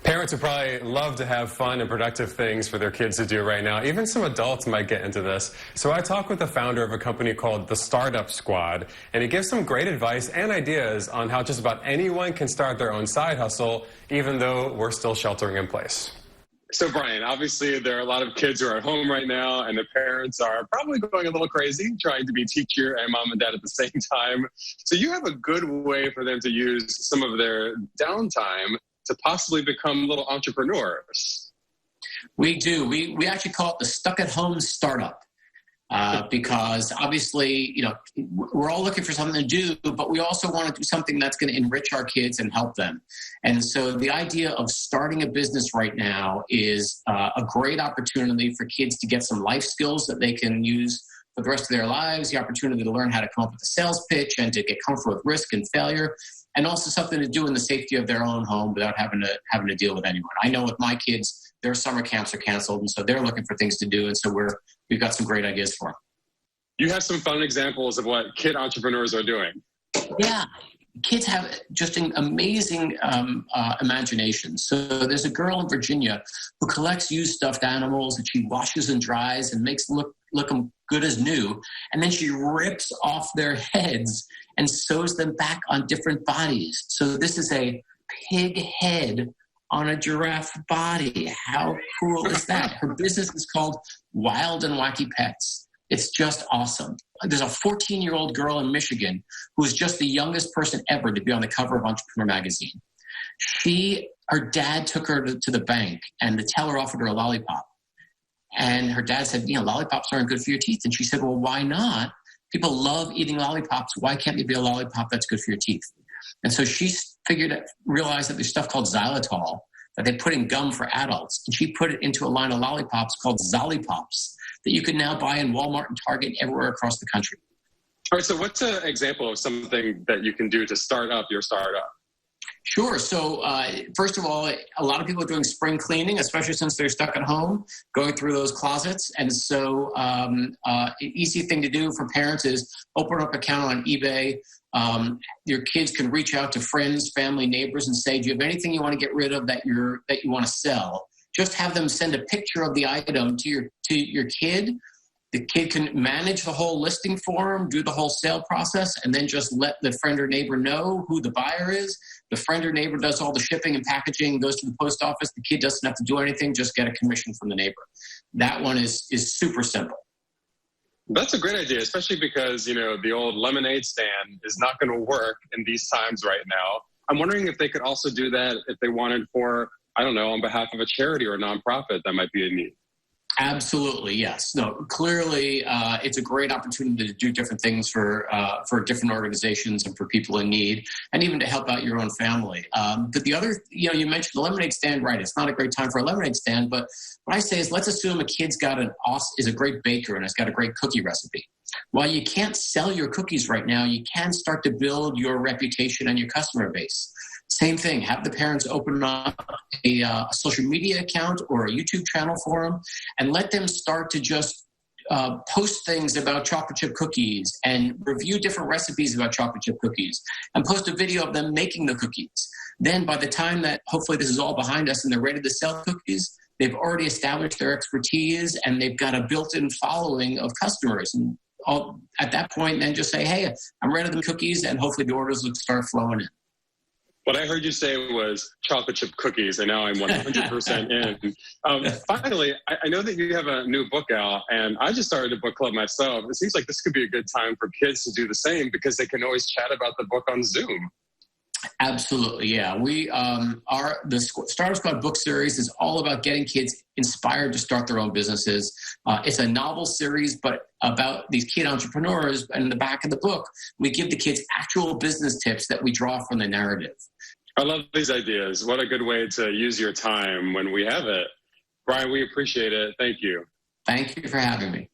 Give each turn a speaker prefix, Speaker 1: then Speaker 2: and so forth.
Speaker 1: Parents would probably love to have fun and productive things for their kids to do right now. Even some adults might get into this. So I talked with the founder of a company called the Startup Squad, and he gives some great advice and ideas on how just about anyone can start their own side hustle, even though we're still sheltering in place. So, Brian, obviously there are a lot of kids who are at home right now, and the parents are probably going a little crazy, trying to be teacher and mom and dad at the same time. So you have a good way for them to use some of their downtime to possibly become little entrepreneurs.
Speaker 2: We do. We actually call it the stuck-at-home startup. Because obviously, we're all looking for something to do, but we also want to do something that's going to enrich our kids and help them. And so the idea of starting a business right now is a great opportunity for kids to get some life skills that they can use for the rest of their lives, the opportunity to learn how to come up with a sales pitch and to get comfortable with risk and failure, and also something to do in the safety of their own home without having to deal with anyone. I know with my kids, their summer camps are canceled, and so they're looking for things to do, and so we've got some great ideas for them.
Speaker 1: You have some fun examples of what kid entrepreneurs are doing.
Speaker 2: Yeah. Kids have just an amazing imagination. So there's a girl in Virginia who collects used stuffed animals that she washes and dries and makes them look them good as new. And then she rips off their heads and sews them back on different bodies. So this is a pig head on a giraffe body. How cool is that? Her business is called Wild and Wacky Pets. It's just awesome. There's a 14-year-old girl in Michigan who is just the youngest person ever to be on the cover of Entrepreneur magazine. Her dad took her to the bank, and the teller offered her a lollipop. And her dad said, lollipops aren't good for your teeth. And she said, well, why not? People love eating lollipops. Why can't there be a lollipop that's good for your teeth? And so she realized that there's stuff called xylitol that they put in gum for adults. And she put it into a line of lollipops called Zollipops that you can now buy in Walmart and Target everywhere across the country.
Speaker 1: All right, so what's an example of something that you can do to start up your startup?
Speaker 2: Sure. So first of all, a lot of people are doing spring cleaning, especially since they're stuck at home, going through those closets. And so an easy thing to do for parents is open up an account on eBay. Your kids can reach out to friends, family, neighbors and say, do you have anything you want to get rid of that you want to sell? Just have them send a picture of the item to your kid. The kid can manage the whole listing for them, do the whole sale process, and then just let the friend or neighbor know who the buyer is. The friend or neighbor does all the shipping and packaging, goes to the post office. The kid doesn't have to do anything, just get a commission from the neighbor. That one is super simple.
Speaker 1: That's a great idea, especially because, the old lemonade stand is not going to work in these times right now. I'm wondering if they could also do that if they wanted for, on behalf of a charity or a nonprofit that might be in need.
Speaker 2: Absolutely, yes. No, clearly, it's a great opportunity to do different things for different organizations and for people in need, and even to help out your own family. But the other, you mentioned the lemonade stand, right? It's not a great time for a lemonade stand, but what I say is, let's assume a kid's is a great baker and has got a great cookie recipe. While you can't sell your cookies right now, you can start to build your reputation and your customer base. Same thing, have the parents open up a social media account or a YouTube channel for them and let them start to just post things about chocolate chip cookies and review different recipes about chocolate chip cookies and post a video of them making the cookies. Then by the time that hopefully this is all behind us and they're ready to sell cookies, they've already established their expertise and they've got a built-in following of customers. And at that point, then just say, hey, I'm ready to do cookies, and hopefully the orders will start flowing in.
Speaker 1: What I heard you say was chocolate chip cookies, and now I'm 100% in. Finally, I know that you have a new book out, and I just started a book club myself. It seems like this could be a good time for kids to do the same because they can always chat about the book on Zoom.
Speaker 2: Absolutely, yeah. The Startup Squad book series is all about getting kids inspired to start their own businesses. It's a novel series, but about these kid entrepreneurs. And in the back of the book, we give the kids actual business tips that we draw from the narrative.
Speaker 1: I love these ideas. What a good way to use your time when we have it. Brian, we appreciate it. Thank you.
Speaker 2: Thank you for having me.